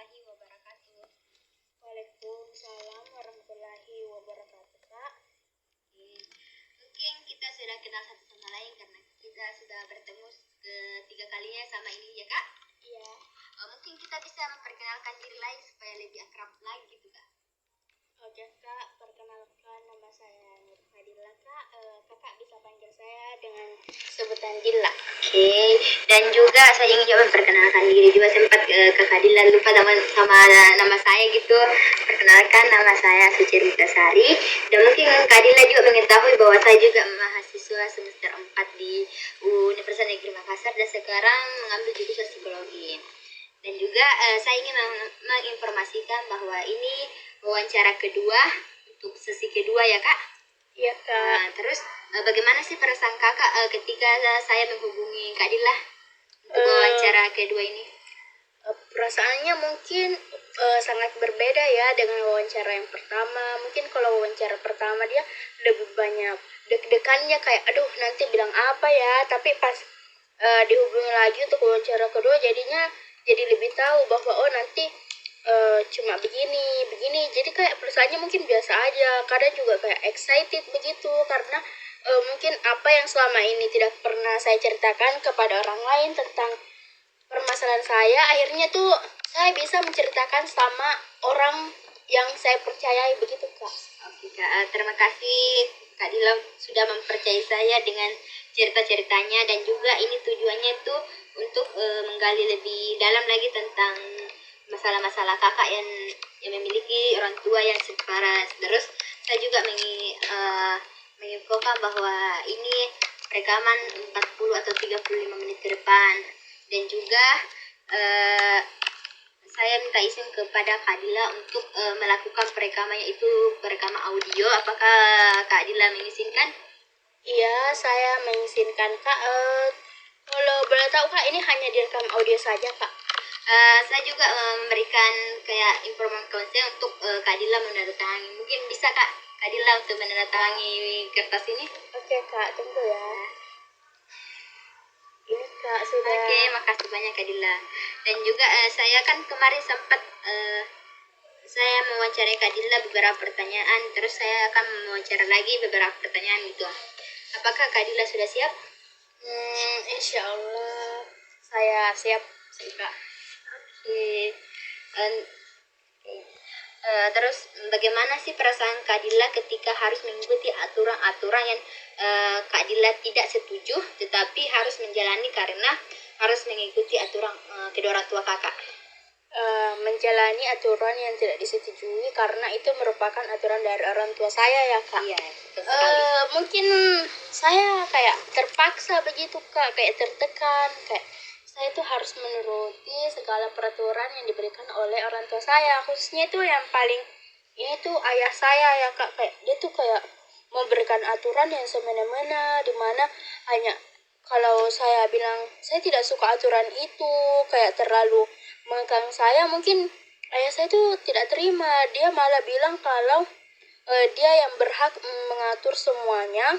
warahmatullahi wabarakatuh. Waalaikumsalam warahmatullahi wabarakatuh, Kak. Mungkin kita sudah kenal satu sama lain karena kita sudah bertemu ketiga kalinya sama ini ya, Kak? Iya. Mungkin kita bisa memperkenalkan diri lain supaya lebih akrab lagi gitu, Kak. Oke, Kak. Perkenalkan, nama saya Nur Fadila, Kak. Kakak bisa panggil saya dengan sebutan Dila. Oke, dan juga saya ingin juga memperkenalkan diri juga sempat Kak Fadila lupa sama nama saya gitu. Perkenalkan, nama saya Suci Rutasari dan mungkin Kak Dila juga mengetahui bahwa saya juga mahasiswa semester 4 di Universitas Negeri Makassar dan sekarang mengambil jurusan psikologi. Dan juga saya ingin menginformasikan bahwa ini wawancara kedua untuk sesi kedua ya, Kak? Iya, Kak. Terus bagaimana sih perasaan Kakak ketika saya menghubungi Kak Dila untuk wawancara kedua ini? Perasaannya mungkin sangat berbeda ya dengan wawancara yang pertama. Mungkin kalau wawancara pertama dia lebih banyak deg-degannya kayak aduh nanti bilang apa ya. Tapi pas dihubungi lagi untuk wawancara kedua jadinya jadi lebih tahu bahwa oh nanti cuma begini. Jadi kayak perasaannya mungkin biasa aja. Kadang juga kayak excited begitu karena mungkin apa yang selama ini tidak pernah saya ceritakan kepada orang lain tentang permasalahan saya, akhirnya tuh saya bisa menceritakan sama orang yang saya percayai begitu, Kak. Oke, Kak. Terima kasih Kak Dila sudah mempercayai saya dengan cerita-ceritanya dan juga ini tujuannya tuh untuk menggali lebih dalam lagi tentang masalah-masalah kakak yang memiliki orang tua yang separah. Terus saya juga menginfokan bahwa ini rekaman 40 atau 35 menit ke depan dan juga saya minta izin kepada Kak Dila untuk melakukan perekamannya itu perekaman audio. Apakah Kak Dila mengizinkan? Iya, saya mengizinkan, Kak. Kalau boleh tahu, Kak, ini hanya direkam audio saja, Kak? Saya juga memberikan kayak informasi konsen untuk Kak Dila menandatangani. Mungkin bisa Kak Dila untuk menandatangani kertas ini? Oke, Kak, tunggu ya. Ini, Kak, sudah. Oke, makasih banyak Kak Dila. Dan juga saya kan kemarin sempat saya mewawancarai Kak Dila beberapa pertanyaan, terus saya akan mewawancara lagi beberapa pertanyaan gitu. Apakah Kak Dila sudah siap? Insya Allah saya siap sih, Kak. Oke. Terus bagaimana sih perasaan Kak Dila ketika harus mengikuti aturan-aturan yang Kak Dila tidak setuju, tetapi harus menjalani karena harus mengikuti aturan kedua orang tua kakak? Menjalani aturan yang tidak disetujui karena itu merupakan aturan dari orang tua saya ya, Kak. Iya, betul sekali. Mungkin saya kayak terpaksa begitu, Kak, kayak tertekan, kayak saya itu harus menuruti segala peraturan yang diberikan oleh orang tua saya, khususnya itu yang paling ini tuh ayah saya ya, Kak. Kayak dia tuh kayak memberikan aturan yang semena-mena, dimana hanya kalau saya bilang saya tidak suka aturan itu kayak terlalu mengekang saya, mungkin ayah saya tuh tidak terima. Dia malah bilang kalau dia yang berhak mengatur semuanya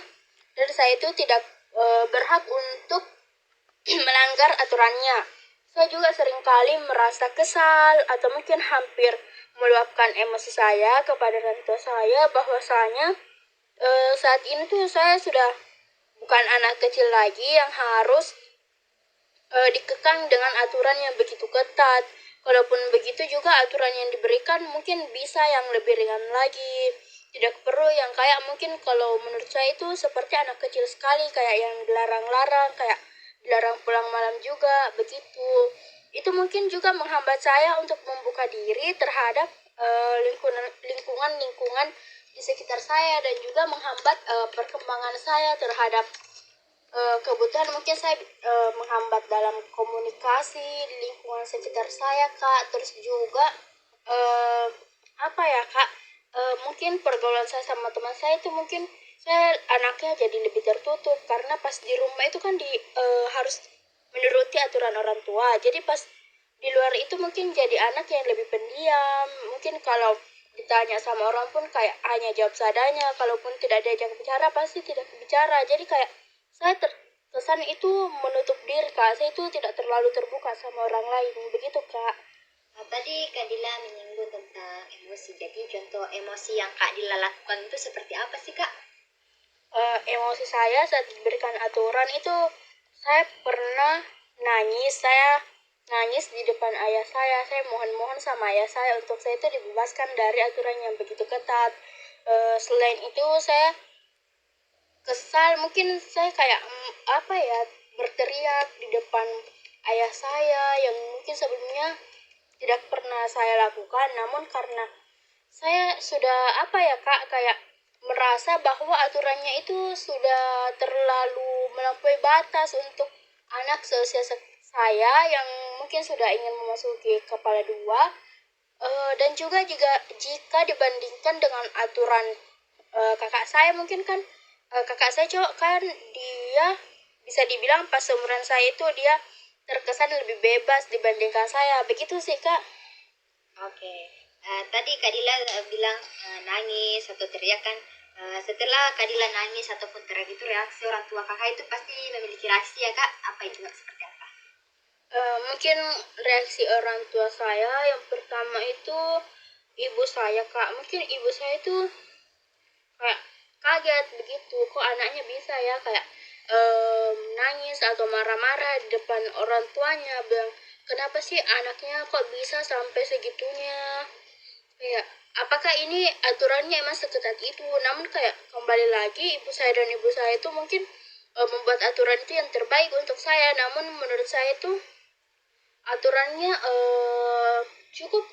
dan saya itu tidak berhak untuk melanggar aturannya. Saya juga seringkali merasa kesal atau mungkin hampir meluapkan emosi saya kepada orang tua saya bahwasanya saat ini tuh saya sudah bukan anak kecil lagi yang harus dikekang dengan aturan yang begitu ketat. Kalaupun begitu juga aturan yang diberikan mungkin bisa yang lebih ringan lagi. Tidak perlu yang kayak mungkin kalau menurut saya itu seperti anak kecil sekali, kayak yang dilarang-larang, kayak dilarang pulang malam juga begitu. Itu mungkin juga menghambat saya untuk membuka diri terhadap lingkungan di sekitar saya dan juga menghambat perkembangan saya terhadap kebutuhan. Mungkin saya menghambat dalam komunikasi di lingkungan sekitar saya, Kak. Terus juga apa ya, Kak, mungkin pergaulan saya sama teman saya itu mungkin saya anaknya jadi lebih tertutup karena pas di rumah itu kan harus menuruti aturan orang tua. Jadi pas di luar itu mungkin jadi anak yang lebih pendiam. Mungkin kalau ditanya sama orang pun kayak hanya jawab seadanya, kalaupun tidak diajak bicara pasti tidak bicara. Jadi kayak saya terkesan itu menutup diri, Kak. Saya itu tidak terlalu terbuka sama orang lain begitu, Kak. Tadi Kak Dila menyinggung tentang emosi. Jadi contoh emosi yang Kak Dila lakukan itu seperti apa sih Kak? Emosi saya saat diberikan aturan itu saya pernah nangis. Saya nangis di depan ayah saya mohon-mohon sama ayah saya untuk saya itu dibebaskan dari aturan yang begitu ketat. Selain itu saya kesal, mungkin saya kayak apa ya, berteriak di depan ayah saya yang mungkin sebelumnya tidak pernah saya lakukan, namun karena saya sudah apa ya kak, kayak merasa bahwa aturannya itu sudah terlalu melampaui batas untuk anak seusia saya yang mungkin sudah ingin memasuki kepala dua. Dan juga jika dibandingkan dengan aturan kakak saya, mungkin kan kakak saya cowok kan, dia bisa dibilang pas seumuran saya itu dia terkesan lebih bebas dibandingkan saya, begitu sih kak. Oke. Tadi Kak Dila bilang nangis atau teriak kan. Setelah Kak Dila nangis ataupun teriak itu reaksi orang tua kakak itu pasti memiliki reaksi ya Kak. Apa itu Kak? Seperti apa? Mungkin reaksi orang tua saya yang pertama itu ibu saya kak, mungkin ibu saya itu kayak kaget begitu, kok anaknya bisa ya kayak nangis atau marah-marah di depan orang tuanya, bilang kenapa sih anaknya kok bisa sampai segitunya, kayak apakah ini aturannya emang seketat itu. Namun kayak kembali lagi ibu saya dan ibu saya itu mungkin membuat aturan itu yang terbaik untuk saya, namun menurut saya itu aturannya cukup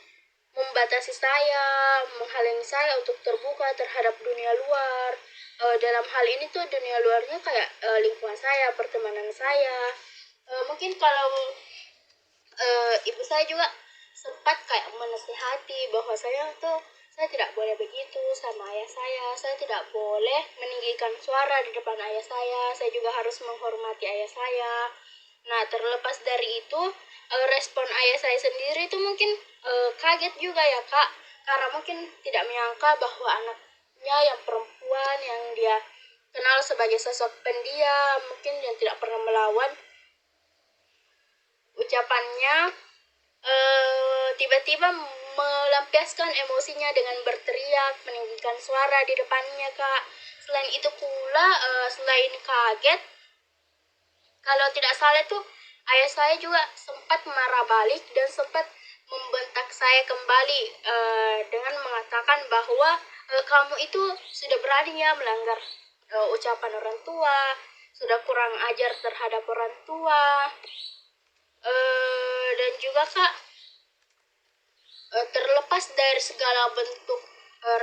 membatasi saya, menghalangi saya untuk terbuka terhadap dunia luar. Dalam hal ini tuh dunia luarnya kayak lingkungan saya, pertemanan saya. Mungkin kalau ibu saya juga sempat kayak menasihati bahwa saya tidak boleh begitu sama ayah saya tidak boleh meninggikan suara di depan ayah saya juga harus menghormati ayah saya. Nah, terlepas dari itu, respon ayah saya sendiri itu mungkin kaget juga ya kak, karena mungkin tidak menyangka bahwa anaknya yang perempuan yang dia kenal sebagai sosok pendiam, mungkin yang tidak pernah melawan, ucapannya tiba-tiba melampiaskan emosinya dengan berteriak, meninggikan suara di depannya kak. Selain itu pula, selain kaget, kalau tidak salah tuh ayah saya juga sempat marah balik dan sempat membentak saya kembali dengan mengatakan bahwa kamu itu sudah berani ya melanggar ucapan orang tua, sudah kurang ajar terhadap orang tua. Dan juga kak, terlepas dari segala bentuk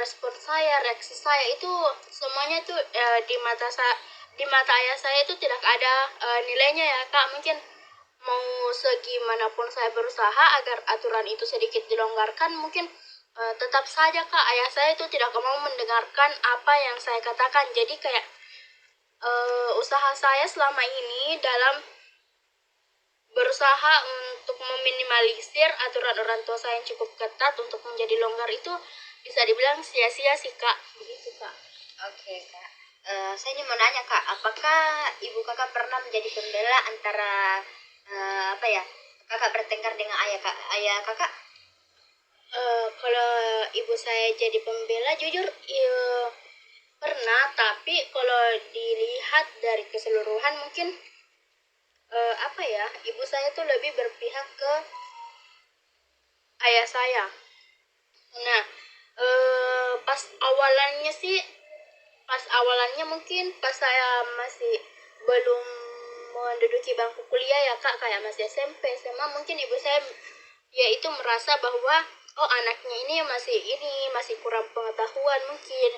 respon saya, reaksi saya itu semuanya itu di mata ayah saya itu tidak ada nilainya ya kak. Mungkin mau segimanapun saya berusaha agar aturan itu sedikit dilonggarkan, mungkin tetap saja kak ayah saya itu tidak mau mendengarkan apa yang saya katakan. Jadi kayak usaha saya selama ini dalam berusaha untuk meminimalisir aturan orang tua saya yang cukup ketat untuk menjadi longgar itu bisa dibilang sia-sia sih kak, begitu kak. Oke Kak. Saya ingin mau nanya Kak, apakah ibu kakak pernah menjadi pembela antara apa ya, kakak bertengkar dengan ayah kakak? Kalau ibu saya jadi pembela, jujur pernah, tapi kalau dilihat dari keseluruhan mungkin apa ya, ibu saya tuh lebih berpihak ke ayah saya. Nah, pas awalannya mungkin pas saya masih belum menduduki bangku kuliah ya kak, kayak masih SMP SMA, mungkin ibu saya ya itu merasa bahwa oh anaknya ini masih kurang pengetahuan mungkin,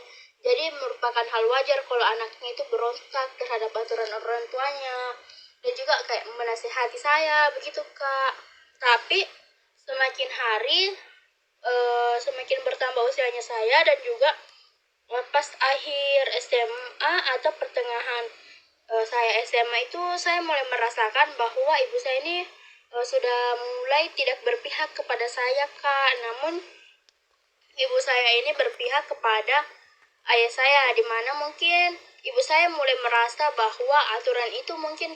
jadi merupakan hal wajar kalau anaknya itu berontak terhadap aturan orang tuanya, dan juga kayak menasihati saya begitu kak. Tapi semakin hari semakin bertambah usianya saya, dan juga pas akhir SMA atau pertengahan saya SMA itu saya mulai merasakan bahwa ibu saya ini sudah mulai tidak berpihak kepada saya kak, namun ibu saya ini berpihak kepada ayah saya, di mana mungkin ibu saya mulai merasa bahwa aturan itu mungkin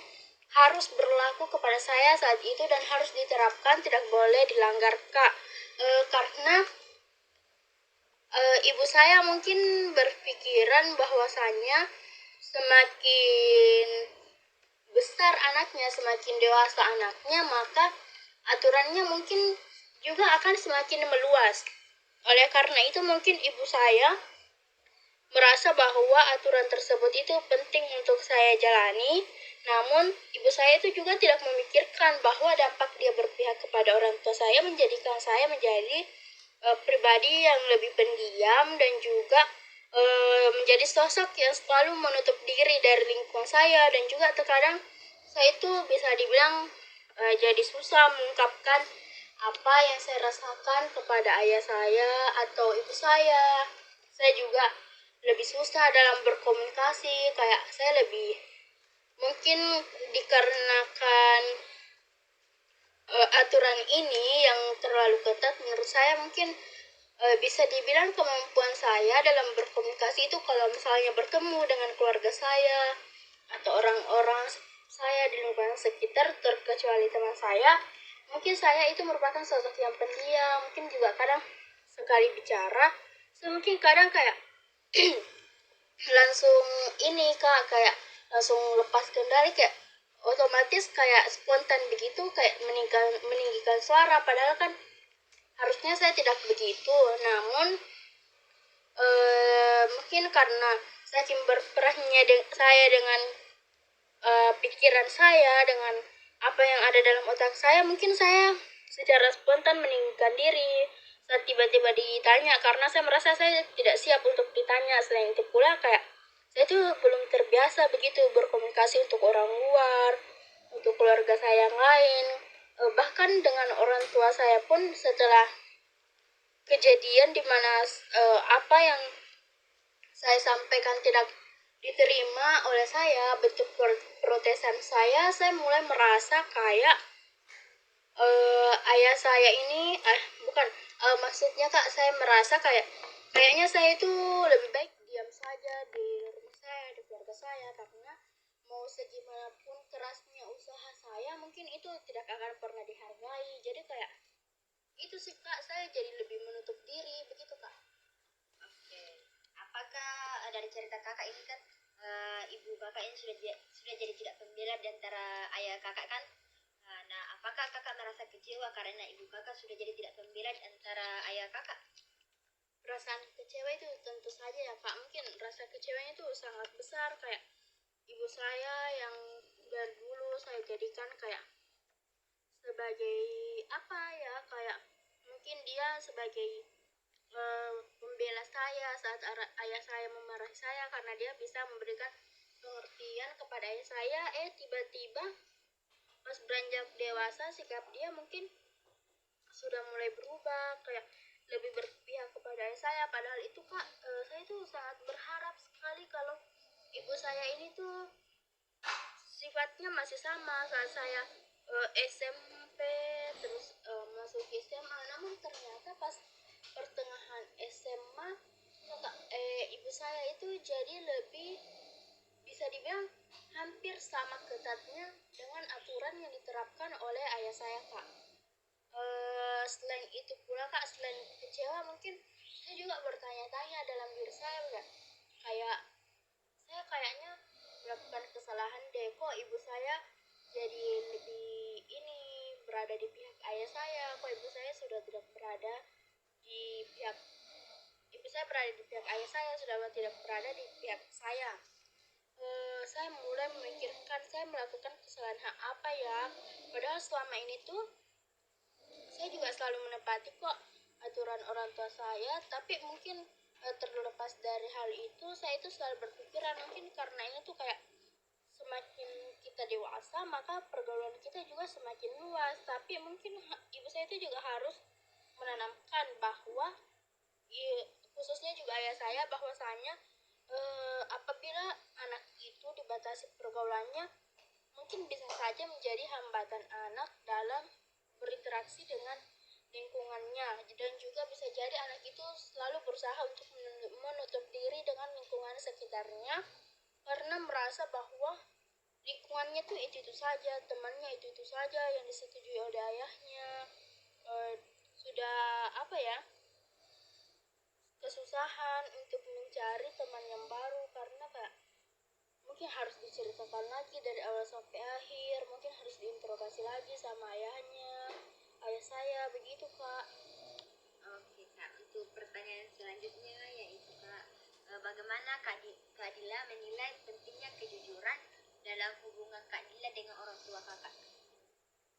harus berlaku kepada saya saat itu dan harus diterapkan, tidak boleh dilanggar, Kak. Karena ibu saya mungkin berpikiran bahwasanya semakin besar anaknya, semakin dewasa anaknya, maka aturannya mungkin juga akan semakin meluas. Oleh karena itu mungkin ibu saya merasa bahwa aturan tersebut itu penting untuk saya jalani, namun ibu saya itu juga tidak memikirkan bahwa dampak dia berpihak kepada orang tua saya menjadikan saya menjadi pribadi yang lebih pendiam dan juga menjadi sosok yang selalu menutup diri dari lingkungan saya, dan juga terkadang saya itu bisa dibilang jadi susah mengungkapkan apa yang saya rasakan kepada ayah saya atau ibu saya. Saya juga lebih susah dalam berkomunikasi, kayak saya lebih mungkin dikarenakan aturan ini yang terlalu ketat. Menurut saya mungkin bisa dibilang kemampuan saya dalam berkomunikasi itu kalau misalnya bertemu dengan keluarga saya atau orang-orang saya di lingkungan sekitar, terkecuali teman saya, mungkin saya itu merupakan sosok yang pendiam, mungkin juga kadang sekali bicara saya mungkin kadang kayak langsung ini Kak, kayak langsung lepas kendali, kayak otomatis kayak spontan begitu, kayak meninggikan suara, padahal kan harusnya saya tidak begitu. Namun mungkin karena saking berperahnya saya dengan pikiran saya, dengan apa yang ada dalam otak saya, mungkin saya secara spontan meninggikan diri saat tiba-tiba ditanya, karena saya merasa saya tidak siap untuk ditanya. Selain itu pula kayak saya tuh belum terbiasa begitu berkomunikasi untuk orang luar, untuk keluarga saya yang lain, bahkan dengan orang tua saya pun. Setelah kejadian dimana apa yang saya sampaikan tidak diterima oleh saya, bentuk protesan saya mulai merasa kayak ayah saya ini bukan, maksudnya Kak, saya merasa kayaknya saya itu lebih baik diam saja di rumah saya, di keluarga saya, karena mau segimanapun kerasnya usaha saya mungkin itu tidak akan pernah dihargai. Jadi kayak itu sih Kak, saya jadi lebih menutup diri begitu Kak. Oke. Apakah dari cerita kakak ini kan ibu kakak ini sudah jadi tidak pembela di antara ayah kakak kan? Nah, apakah kakak merasa kecewa karena ibu kakak sudah jadi tidak pembela di antara ayah kakak? Perasaan kecewa itu tentu saja ya Kak, mungkin rasa kecewanya itu sangat besar. Kayak ibu saya yang dari dulu saya jadikan kayak sebagai apa ya, kayak mungkin dia sebagai pembela saya saat ayah saya memarahi saya, karena dia bisa memberikan pengertian kepada ayah saya. Tiba-tiba pas beranjak dewasa sikap dia mungkin sudah mulai berubah, kayak lebih berpihak kepada ayah saya. Padahal itu Kak, saya tuh sangat berharap sekali kalau ibu saya ini tuh sifatnya masih sama saat saya SMP terus masuk SMA. Namun ternyata pas pertengahan SMA ibu saya itu jadi lebih, bisa dibilang hampir sama ketatnya dengan aturan yang diterapkan oleh ayah saya Kak. Selain itu pula Kak, selain kecewa mungkin saya juga bertanya-tanya dalam diri saya, enggak, kayak saya kayaknya melakukan kesalahan deh, kok ibu saya jadi lebih ini berada di pihak ayah saya, kok ibu saya sudah tidak berada di pihak ibu saya berada di pihak ayah saya, sudah tidak berada di pihak saya. Saya mulai memikirkan saya melakukan kesalahan apa ya, padahal selama ini tuh saya juga selalu menepati kok aturan orang tua saya. Tapi mungkin terlepas dari hal itu, saya itu selalu berpikiran mungkin karena ini tuh kayak semakin kita dewasa maka pergaulan kita juga semakin luas. Tapi mungkin ibu saya itu juga harus menanamkan bahwa khususnya juga ayah saya, bahwasanya apabila anak itu dibatasi pergaulannya mungkin bisa saja menjadi hambatan anak dalam berinteraksi dengan lingkungannya, dan juga bisa jadi anak itu selalu berusaha untuk menutup diri dengan lingkungan sekitarnya karena merasa bahwa lingkungannya tuh itu saja, temannya itu saja yang disetujui oleh ayahnya. Sudah apa ya, kesusahan untuk mencari teman yang baru karena kayak mungkin harus diceritakan lagi dari awal sampai akhir, mungkin harus diinterogasi lagi sama ayahnya, ayah saya begitu kak. Oke Kak, untuk pertanyaan selanjutnya yaitu Kak, bagaimana Kak Dila menilai pentingnya kejujuran dalam hubungan Kak Dila dengan orang tua Kakak?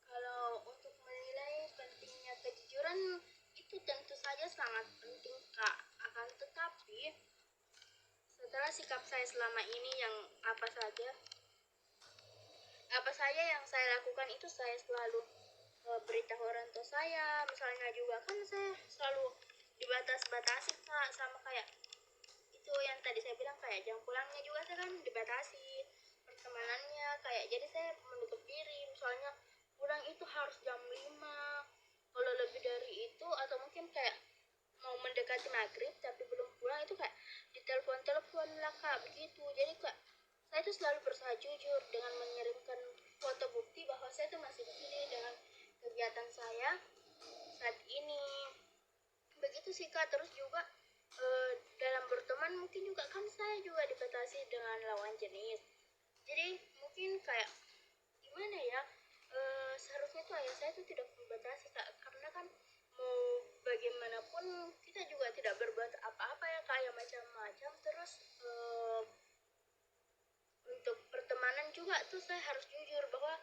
Kalau untuk menilai pentingnya kejujuran itu tentu saja sangat penting kak, akan tetapi setelah sikap saya selama ini yang apa saja yang saya lakukan itu saya selalu beritahu orang tua saya. Misalnya juga kan saya selalu dibatas-batasi kak, sama kayak itu yang tadi saya bilang kayak jam pulangnya juga saya kan dibatasi, pertemanannya kayak jadi saya menutup diri. Misalnya pulang itu harus jam 5, kalau lebih dari itu atau mungkin kayak mau mendekati maghrib tapi belum pulang itu kayak ditelepon lah kak begitu. Jadi kak saya itu selalu berusaha jujur dengan mengirimkan foto bukti bahwa saya itu masih di sini dengan kegiatan saya saat ini begitu sih kak. Terus juga dalam berteman mungkin juga kan saya juga dibatasi dengan lawan jenis, jadi mungkin kayak gimana ya, seharusnya tuh ayah saya tuh tidak membatasi kak, karena kan mau bagaimanapun kita juga tidak berbuat apa-apa ya kak, yang macam-macam. Terus untuk pertemanan juga tuh saya harus jujur bahwa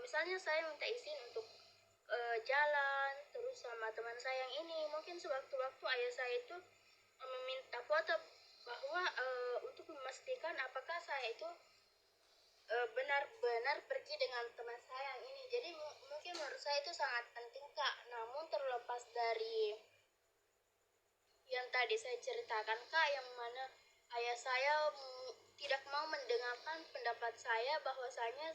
misalnya saya minta izin untuk jalan terus sama teman saya yang ini, mungkin sewaktu-waktu ayah saya itu meminta foto bahwa untuk memastikan apakah saya itu benar-benar pergi dengan teman saya yang ini. Jadi mungkin menurut saya itu sangat penting kak. Namun terlepas dari yang tadi saya ceritakan kak, yang mana ayah saya tidak mau mendengarkan pendapat saya bahwasanya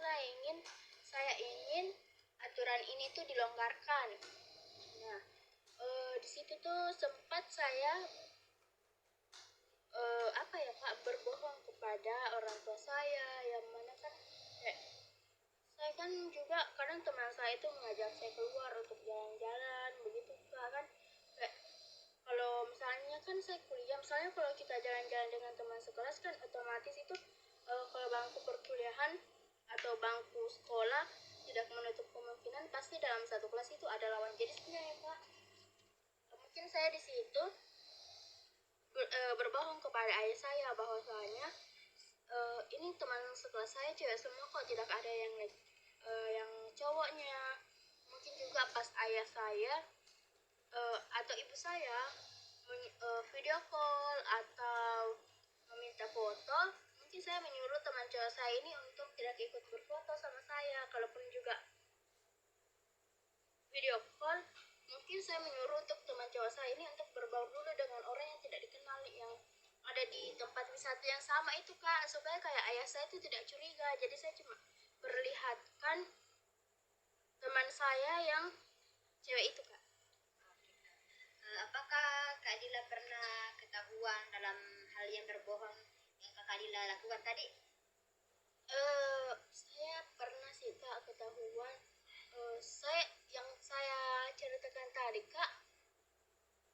saya ingin aturan ini tuh dilonggarkan. Nah, di situ tuh sempat saya apa ya kak, berbohong kepada orang tua saya, yang mana kan kayak saya kan juga kadang teman saya itu mengajak saya keluar untuk jalan-jalan begitu kak, kan kayak kalau misalnya kan saya kuliah, misalnya kalau kita jalan-jalan dengan teman sekelas kan otomatis itu kalau bangku perkuliahan atau bangku sekolah tidak menutup kemungkinan pasti dalam satu kelas itu ada lawan jenisnya ya kak. Mungkin saya di situ berbohong kepada ayah saya bahwasanya ini teman sekelas saya cewek semua kok, tidak ada yang cowoknya. Mungkin juga pas ayah saya atau ibu saya video call atau meminta foto, mungkin saya menyuruh teman cowok saya ini untuk tidak ikut berfoto sama saya. Kalaupun juga video call, mungkin saya menyuruh untuk teman cowok saya ini untuk berbaur dulu dengan orang yang tidak dikenal yang ada di tempat wisata yang sama itu kak, supaya kayak ayah saya itu tidak curiga. Jadi saya cuma perlihatkan teman saya yang cewek itu kak. Apakah Kak Dila pernah ketahuan dalam hal yang berbohong yang Kak Dila lakukan tadi? Saya pernah sih kak ketahuan. Yang saya ceritakan tadi kak,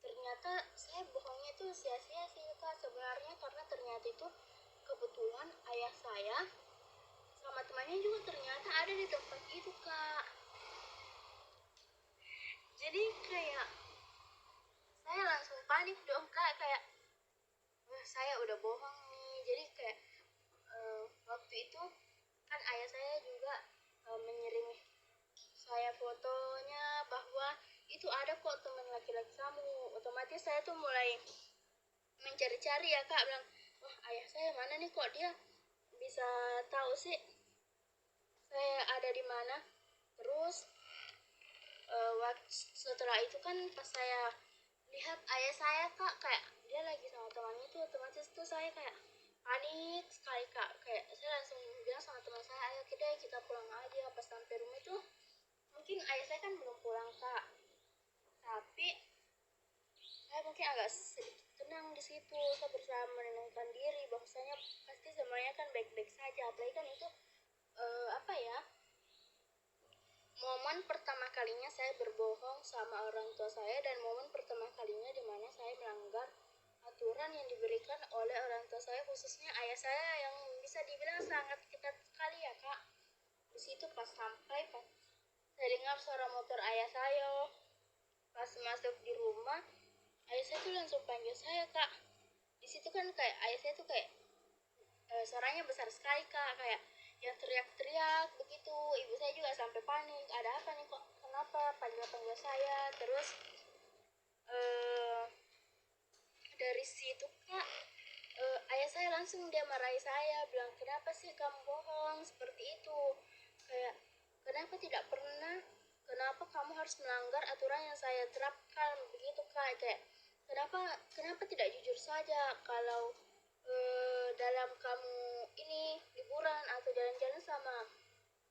ternyata saya bohongnya tuh sia-sia sih kak sebenarnya, karena ternyata itu kebetulan ayah saya sama temannya juga ternyata ada di tempat itu kak. Jadi kayak saya langsung panik dong kak, kayak wah saya udah bohong nih. Jadi kayak waktu itu kan ayah saya juga mengirim saya fotonya bahwa itu ada kok teman laki-laki kamu. Otomatis saya tuh mulai mencari-cari ya kak, bilang wah ayah saya mana nih kok dia bisa tahu sih saya ada di mana. Terus setelah itu kan pas saya lihat ayah saya kak kayak dia lagi sama temannya itu, otomatis tuh saya kayak panik sekali kak. Kayak saya langsung bilang sama teman saya, ayo kita pulang aja. Pas sampai rumah tuh mungkin ayah saya kan belum pulang kak, tapi saya mungkin agak sedikit tenang di situ. Saya berusaha menenangkan diri bahwasanya pasti semuanya kan baik-baik saja, apalagi kan itu apa ya, momen pertama kalinya saya berbohong sama orang tua saya dan momen pertama kalinya di mana saya melanggar aturan yang diberikan oleh orang tua saya, khususnya ayah saya yang bisa dibilang sangat ketat sekali ya kak. Di situ pas saya dengar suara motor ayah saya, pas masuk di rumah ayah saya tuh langsung panggil saya kak. Di situ kan kayak ayah saya tuh kayak suaranya besar sekali kak, kayak yang teriak-teriak begitu. Ibu saya juga sampai panik, ada apa nih kok, kenapa panggil-panggil saya. Terus eh, dari situ kak, ayah saya langsung dia marahi saya, bilang kenapa sih kamu bohong seperti itu, kayak kenapa tidak pernah, kenapa kamu harus melanggar aturan yang saya terapkan begitu kak. Kayak kenapa tidak jujur saja kalau dalam kamu ini liburan atau jalan-jalan sama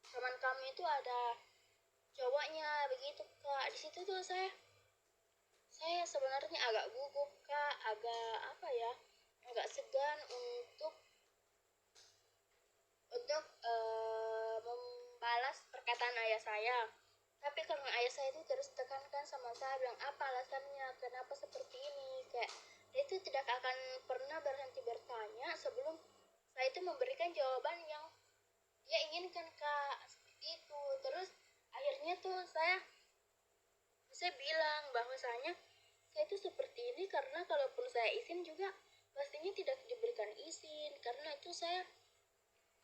teman kamu itu ada cowoknya begitu kak. Di situ tuh saya sebenarnya agak gugup kak, agak apa ya, agak segan untuk membalas perkataan ayah saya. Tapi karena ayah saya itu terus tekankan sama saya, bilang apa alasannya, kenapa seperti ini, kayak dia itu tidak akan pernah berhenti bertanya sebelum saya itu memberikan jawaban yang dia inginkan kak, seperti itu. Terus akhirnya tuh saya bilang bahwasanya saya itu seperti ini karena kalaupun saya izin juga pastinya tidak diberikan izin, karena itu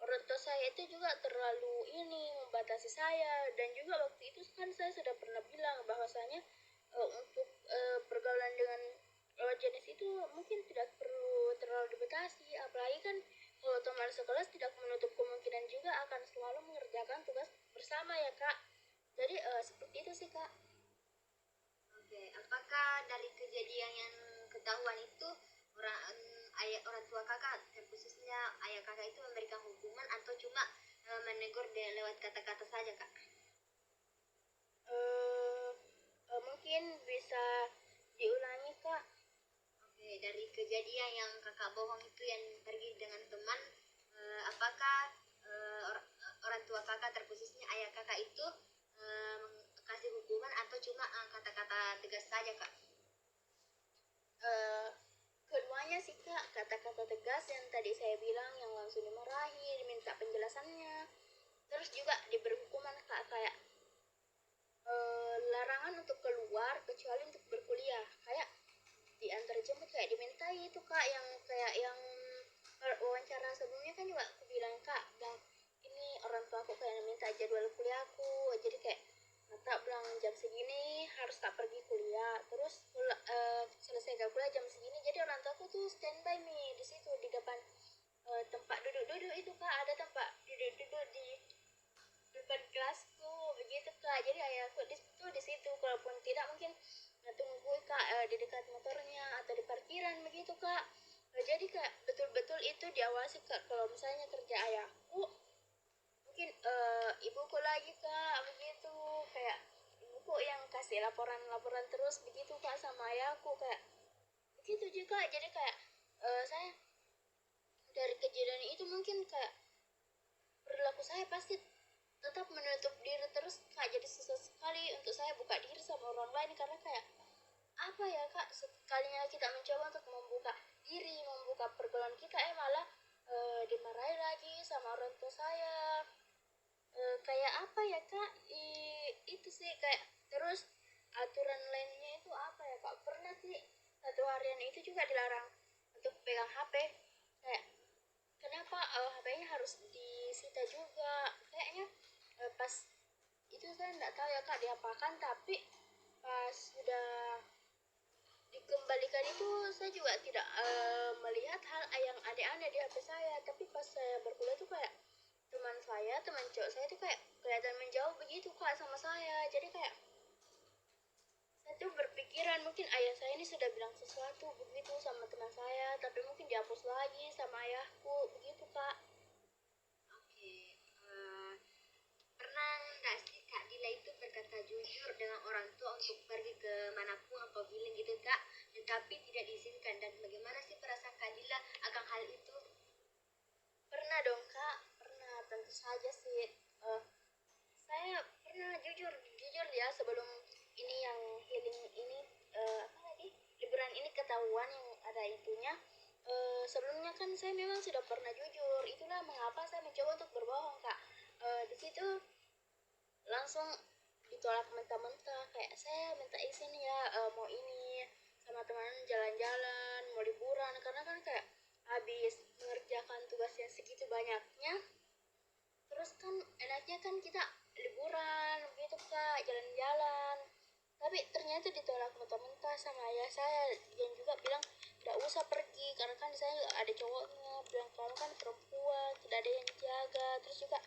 orang tua saya itu juga terlalu ini membatasi saya. Dan juga waktu itu kan saya sudah pernah bilang bahwasanya untuk pergaulan dengan lawan jenis itu mungkin tidak perlu terlalu dibatasi, apalagi kan kalau teman sekelas tidak menutup kemungkinan juga akan selalu mengerjakan tugas bersama ya kak. Jadi seperti itu sih kak. Oke, apakah dari kejadian yang ketahuan itu orang tua kakak, khususnya ayah kakak itu memberikan hukuman atau cuma menegur lewat kata-kata saja kak? Mungkin bisa diulangi kak. Oke, dari kejadian yang kakak bohong itu yang pergi dengan teman, apakah orang tua kakak, terkhususnya ayah kakak itu kasih hukuman atau cuma kata-kata tegas saja kak? Keduanya sih kak, kata-kata tegas yang tadi saya bilang, yang langsung dimarahi, diminta penjelasannya. Terus juga diberi hukuman kak, kayak larangan untuk keluar kecuali untuk berkuliah, kayak diantar jemput, kayak dimintai itu kak. Yang kayak yang wawancara sebelumnya kan juga aku bilang kak, bilang ini orang tua aku kayak minta jadwal kuliahku, jadi kayak tak bilang jam segini harus tak pergi kuliah, terus selesai gak kuliah jam segini, jadi orang tua aku tuh standby nih di situ di depan tempat duduk-duduk itu kak, ada tempat duduk-duduk di depan kelasku begitu kak. Jadi ayahku di situ, kalaupun tidak mungkin tunggu kak di dekat motornya atau di parkiran begitu kak. Jadi kak betul-betul itu diawasi kak, kalau misalnya kerja ayahku mungkin ibuku lagi kak begitu, kayak ibuku yang kasih laporan-laporan terus begitu kak sama ayahku, kayak begitu juga. Jadi kayak saya dari kejadian itu mungkin kayak perilaku saya pasti tetap menutup diri terus kak, jadi susah sekali untuk saya buka diri sama orang lain, karena kayak apa ya kak, sekalinya kita mencoba untuk membuka diri, membuka pergaulan kita, malah dimarahi lagi sama orang tua saya. Kayak apa ya kak, itu sih kayak. Terus aturan lainnya itu apa ya kak, pernah sih satu harian itu juga dilarang untuk pegang HP, kayak kenapa HP-nya harus disita juga, kayaknya pas itu saya nggak tahu ya kak diapakan, tapi pas sudah dikembalikan itu saya juga tidak melihat hal yang aneh-aneh di HP saya. Tapi pas saya berkuliah tuh kayak teman cowok saya tuh kayak kelihatan menjauh begitu kak sama saya. Jadi kayak saya tuh berpikiran mungkin ayah saya ini sudah bilang sesuatu begitu sama teman saya, tapi mungkin dihapus lagi sama ayahku begitu kak. Oke, pernah nggak sih Kak Dila itu berkata jujur dengan orang tua untuk pergi ke manapun apabila gitu Kak, tetapi tidak diizinkan, dan bagaimana sih perasaan Kak Dila akan hal itu? Pernah dong kak, pernah, tentu saja sih ini apa lagi, liburan ini ketahuan yang ada itunya. Sebelumnya kan saya memang sudah pernah jujur, itulah mengapa saya mencoba untuk berbohong kak. Di situ langsung ditolak mentah-mentah, kayak saya minta izin ya, mau ini sama teman jalan-jalan, mau liburan, karena kan kayak habis mengerjakan tugas yang segitu banyaknya, terus kan enaknya kan kita liburan gitu kak, jalan-jalan. Tapi ternyata ditolak mentah-mentah sama ayah saya, dan juga bilang tidak usah pergi karena kan saya ada cowoknya, bilang kamu kan perempuan tidak ada yang jaga, terus juga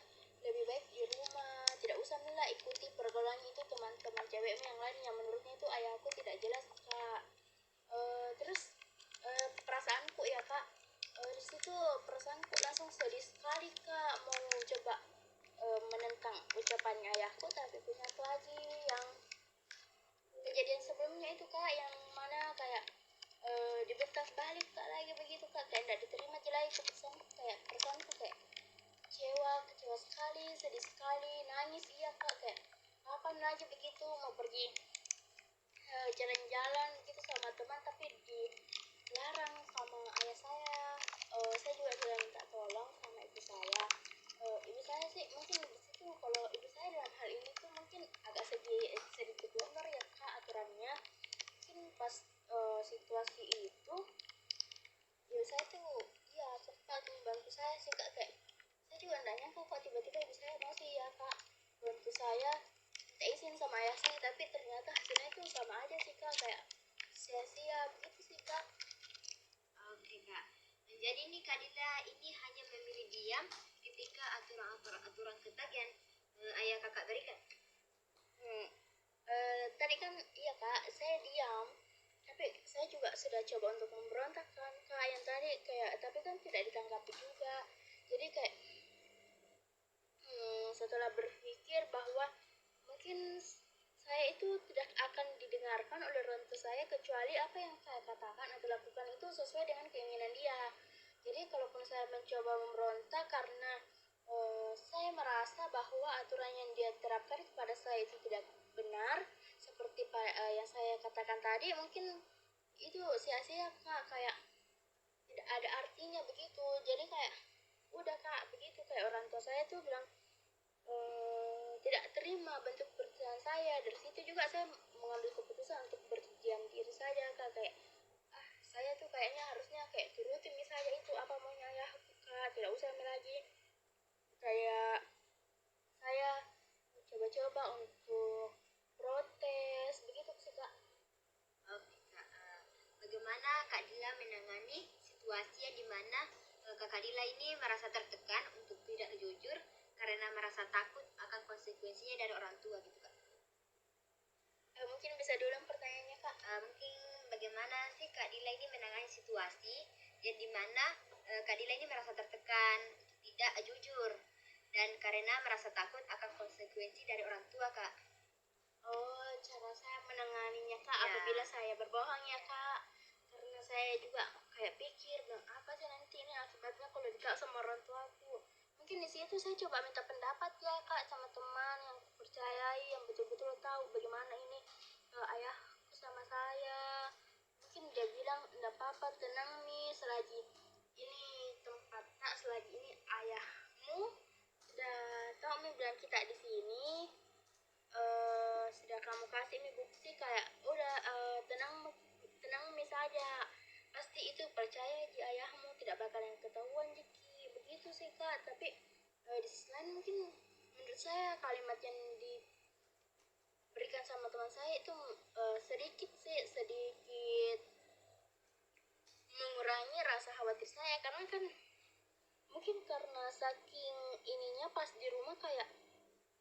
lebih baik di rumah, tidak usah Mila ikuti pergaulan itu teman-teman cewekmu yang lain yang menurutnya itu ayahku tidak jelas kak. Terus perasaanku ya kak, di situ perasaanku langsung sedih sekali kak, mau coba menentang ucapannya ayahku, tapi punya aku lagi yang kejadian sebelumnya itu kak, yang mana kayak dibentak balik kak lagi begitu kak, kayak tidak diterima lagi keputusan, kayak perasaanku kayak kecewa sekali, sedih sekali, nangis iya kak, kayak kapan lagi begitu mau pergi jalan-jalan gitu sama teman tapi dilarang sama ayah saya. Saya juga sudah minta tolong sama ibu saya. Ibu saya sih mungkin di situ, kalau ibu saya dalam hal ini tuh mungkin agak sedikit longgar ya kak aturannya. Mungkin pas situasi itu ibu saya tuh ya cepat membantu saya sih kak, kayak saya juga nggak nyangka kok tiba-tiba ibu saya mau sih ya kak bantu saya minta izin sama ayah saya, tapi ternyata hasilnya itu sama aja sih kak, kayak sia-sia begitu sih kak. Oke kak. Jadi ini Kak Dila ini hanya memilih diam ketika aturan ketat yang ayah kakak berikan. Tadi kan iya kak, saya diam, tapi saya juga sudah coba untuk memberontak kan kak yang tadi kayak, tapi kan tidak ditanggapi juga. Jadi kayak setelah berpikir bahwa mungkin saya itu tidak akan didengarkan oleh orang tua saya kecuali apa yang saya katakan atau lakukan itu sesuai dengan keinginan dia. Jadi kalaupun saya mencoba memberontak karena saya merasa bahwa aturan yang dia terapkan kepada saya itu tidak benar, seperti yang saya katakan tadi, mungkin itu sia-sia kak, kayak tidak ada artinya begitu. Jadi kayak udah kak begitu, kayak orang tua saya tuh bilang tidak terima bentuk percayaan saya. Dari situ juga saya mengambil keputusan untuk berdiam diri saja kak, kayak saya tuh kayaknya harusnya kayak turutin saja itu apa maunya ayah kak, tidak usah lagi kayak saya coba-coba untuk protes begitu sih kak. Oke kak. Bagaimana Kak Dila menangani situasi yang dimana kakak Dila ini merasa tertekan untuk tidak jujur karena merasa takut akan konsekuensinya dari orang tua gitu kak? Mungkin bisa diulang pertanyaannya kak. Mungkin bagaimana sih Kak Dila ini menangani situasi yang dimana Kak Dila ini merasa tertekan untuk tidak jujur dan karena merasa takut akan konsekuensi dari orang tua kak? Oh, cara saya menanganinya kak, Ya. apabila saya berbohong ya kak, karena saya juga kayak pikir bilang apa sih nanti ini akibatnya kalau tidak sama orang tuaku. Mungkin di situ saya coba minta pendapat ya kak sama teman yang percayai, yang betul-betul tahu bagaimana ini ayahku sama saya. Mungkin dia bilang tidak apa-apa, tenang nih, selagi ini tempatnya, selagi ini ayahmu sudah tahu nih bilang kita di sini, sudah kamu kasih ini bukti, kayak udah tenang saja, pasti itu percaya di ayahmu tidak bakal yang ketahuan Jiki begitu sih kak. Tapi di sisi lain mungkin menurut saya kalimat yang diberikan sama teman saya itu sedikit mengurangi rasa khawatir saya, karena kan mungkin karena saking ininya pas di rumah kayak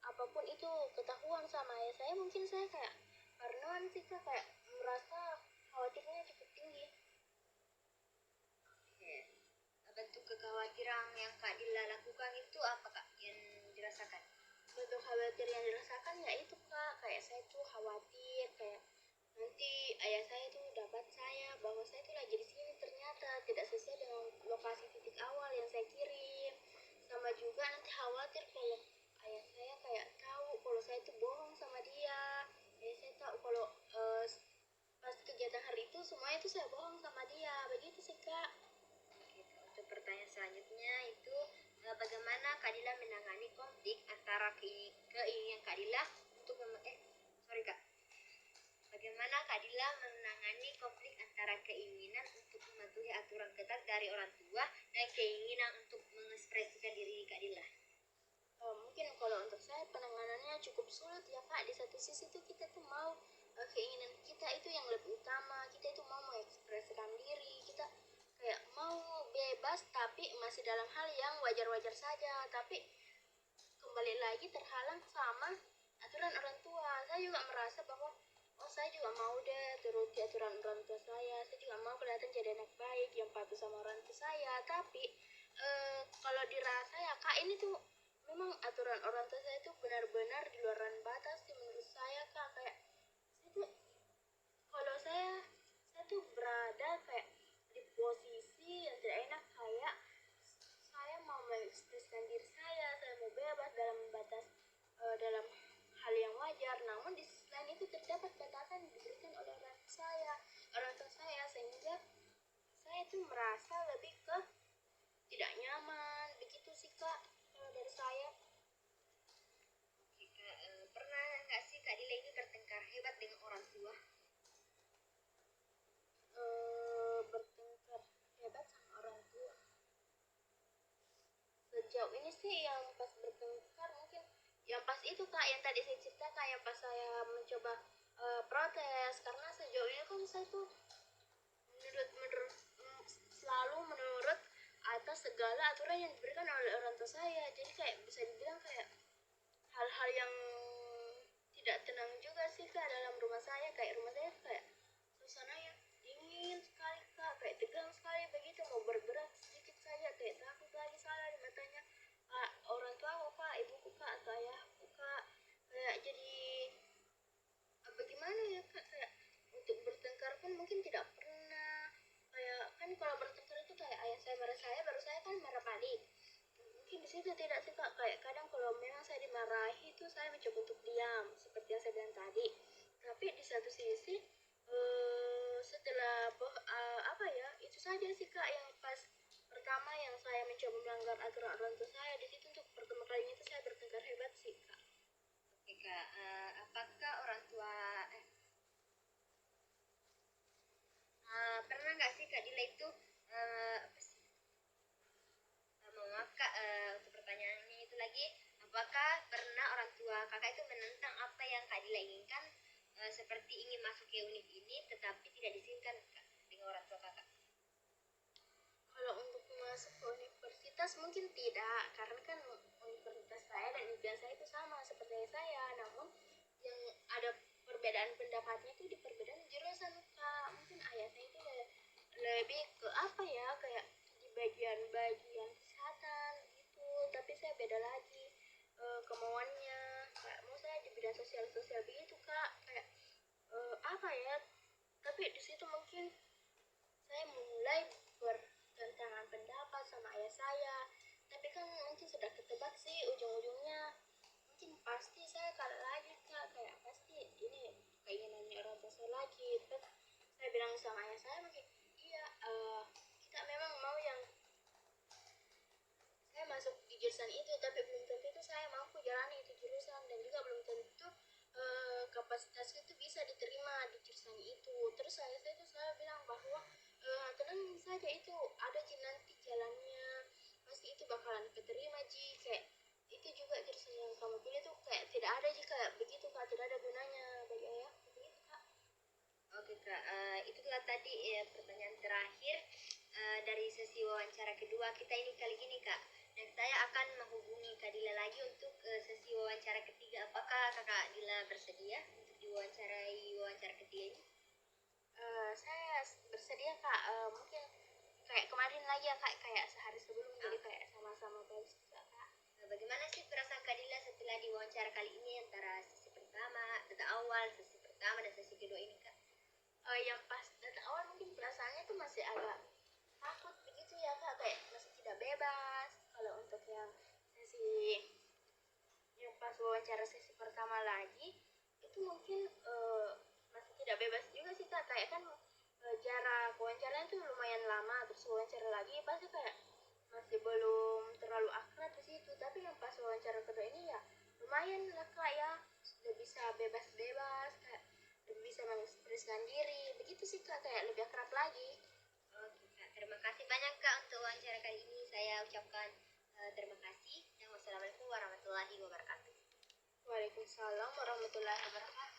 apapun itu ketahuan sama ayah saya, mungkin saya kayak parnoan sih kak, kayak merasa khawatirnya cukup tinggi. Oke. Bentuk kekhawatiran yang Kak Dila lakukan itu apa kak yang dirasakan? Bentuk khawatir yang dirasakan ya itu kak, kayak saya tuh khawatir kayak nanti ayah saya tuh dapat saya bahwa saya tuh lagi di sini ternyata tidak sesuai dengan lokasi titik awal yang saya kirim, sama juga nanti khawatir kalau ayah saya kayak tahu kalau saya tuh bohong sama dia. Ayah saya tahu kalau semuanya itu saya bohong sama dia, begitu sih Kak. Oke, untuk pertanyaan selanjutnya itu bagaimana Kak Dila menangani konflik antara keinginan Kak Dila untuk sorry Kak. Bagaimana Kak Dila menangani konflik antara keinginan untuk mematuhi aturan ketat dari orang tua dan keinginan untuk mengekspresikan diri Kak Dila? Mungkin kalau untuk saya penanganannya cukup sulit ya Kak. Di satu sisi tuh kita tuh mau keinginan kita itu yang lebih utama, kita itu mau mengekspresikan diri, kita kayak mau bebas tapi masih dalam hal yang wajar-wajar saja, tapi kembali lagi terhalang sama aturan orang tua. Saya juga merasa bahwa saya juga mau deh turuti aturan orang tua saya juga mau kelihatan jadi anak baik yang patuh sama orang tua saya, tapi kalau dirasa ya Kak, ini tuh memang aturan orang tua saya itu benar-benar di luaran batas sih menurut saya Kak. Kayak itu kalau saya tuh berada kayak di posisi yang tidak enak, kayak saya mau mengekspresikan diri saya mau bebas dalam batas dalam hal yang wajar, namun di sisi lain itu terdapat batasan diberikan oleh orang tua saya, sehingga saya tuh merasa lebih ke tidak nyaman, begitu sih Kak kalau dari saya. Oke Kak, pernah nggak sih Kak Dila ini bertengkar hebat dengan orang tua? Bertengkar hebat sama orang tua, sejauh ini sih yang pas bertengkar mungkin yang pas itu Kak, yang tadi saya ceritakan, yang pas saya mencoba protes, karena sejauh ini kan saya tuh selalu menurut atas segala aturan yang diberikan oleh orang tua saya. Jadi kayak bisa dibilang kayak hal-hal yang tidak tenang juga sih Kak dalam rumah saya. Kayak rumah saya kayak suasananya dingin sekali Kak, kayak tegang sekali begitu, mau bergerak sedikit saja kayak takut lagi salah di matanya orang tua aku Kak, ibuku Kak, atau ayahku Kak. Kayak jadi bagaimana ya Kak, kayak untuk bertengkar pun mungkin tidak pernah. Kayak kan kalau bertengkar itu kayak ayah saya marah saya, baru saya kan marah balik. Mungkin di situ tidak sih Kak, kayak kadang kalau memang saya dimarahi itu saya mencoba untuk diam seperti yang saya bilang tadi, tapi di satu sisi setelah apa ya, itu saja sih Kak yang pas pertama yang saya mencoba melanggar aturan orang tua saya, di situ untuk pertama kalinya itu saya bertengkar hebat sih Kak. Oke Kak, apakah orang tua pernah nggak sih Kak Dila itu maaf Kak, untuk pertanyaannya itu lagi, apakah pernah orang tua kakak itu menentang apa yang Kak Dila inginkan, seperti ingin masuk ke unit ini tetapi tidak diizinkan Kak dengan orang tua kakak? Kalau untuk masuk ke universitas mungkin tidak, karena kan universitas saya dan impian saya itu sama seperti saya, namun yang ada perbedaan pendapatnya itu di perbedaan jurusan Kak. Mungkin ayah saya itu lebih ke apa ya, kayak di bagian kesehatan gitu, tapi saya beda lagi kemauannya, kayak mau saya di bidang sosial begitu Kak. Kayak apa ya, tapi di situ mungkin saya mulai bertentangan pendapat sama ayah saya, tapi kan mungkin sudah ketebak sih ujung-ujungnya, mungkin pasti saya kalah lagi Kak, kayak pasti ini keinginannya orang tua saya lagi. Terus saya bilang sama ayah saya mungkin, iya kita memang mau yang saya masuk di jurusan itu, tapi belum tentu itu saya mampu jalani itu jurusan, dan juga belum tentu kapasitas itu bisa diterima di jurusan itu. Terus saya itu saya bilang bahwa tenang saja, itu ada Ji nanti jalannya, pasti itu bakalan keterima Ji, kayak itu juga jurusan yang kamu pilih tuh kayak tidak ada Ji, kayak begitu Kak, tidak ada gunanya bagi ayah, begitu Kak. Oke Kak, itulah tadi pertanyaan terakhir dari sesi wawancara kedua kita ini kali ini Kak. Dan saya akan menghubungi Kak Dila lagi untuk sesi wawancara ketiga. Apakah Kakak Dila bersedia untuk diwawancarai wawancara ketiga ini? Saya bersedia Kak, mungkin kayak kemarin lagi ya Kak, kayak sehari sebelum, jadi kayak sama-sama bagus juga Kak. Bagaimana sih perasaan Kak Dila setelah diwawancara kali ini antara sesi pertama, data awal, sesi pertama dan sesi kedua ini Kak? Yang pas data awal mungkin perasaannya tuh masih agak takut begitu ya Kak, kayak masih tidak bebas. Kalau untuk yang sesi yang pas wawancara sesi pertama lagi itu mungkin masih tidak bebas juga sih Kak, kayak kan jarak wawancara tuh lumayan lama, terus wawancara lagi pasti kayak masih belum terlalu akrab di situ. Tapi yang pas wawancara kedua ini ya lumayan lah kak ya, sudah bisa bebas-bebas, kayak lebih bisa mengekspresikan diri begitu sih kak, kayak lebih akrab lagi. Oke Kak, terima kasih banyak Kak untuk wawancara kali ini. Saya ucapkan terima kasih. Dan wassalamualaikum warahmatullahi wabarakatuh. Waalaikumsalam warahmatullahi wabarakatuh.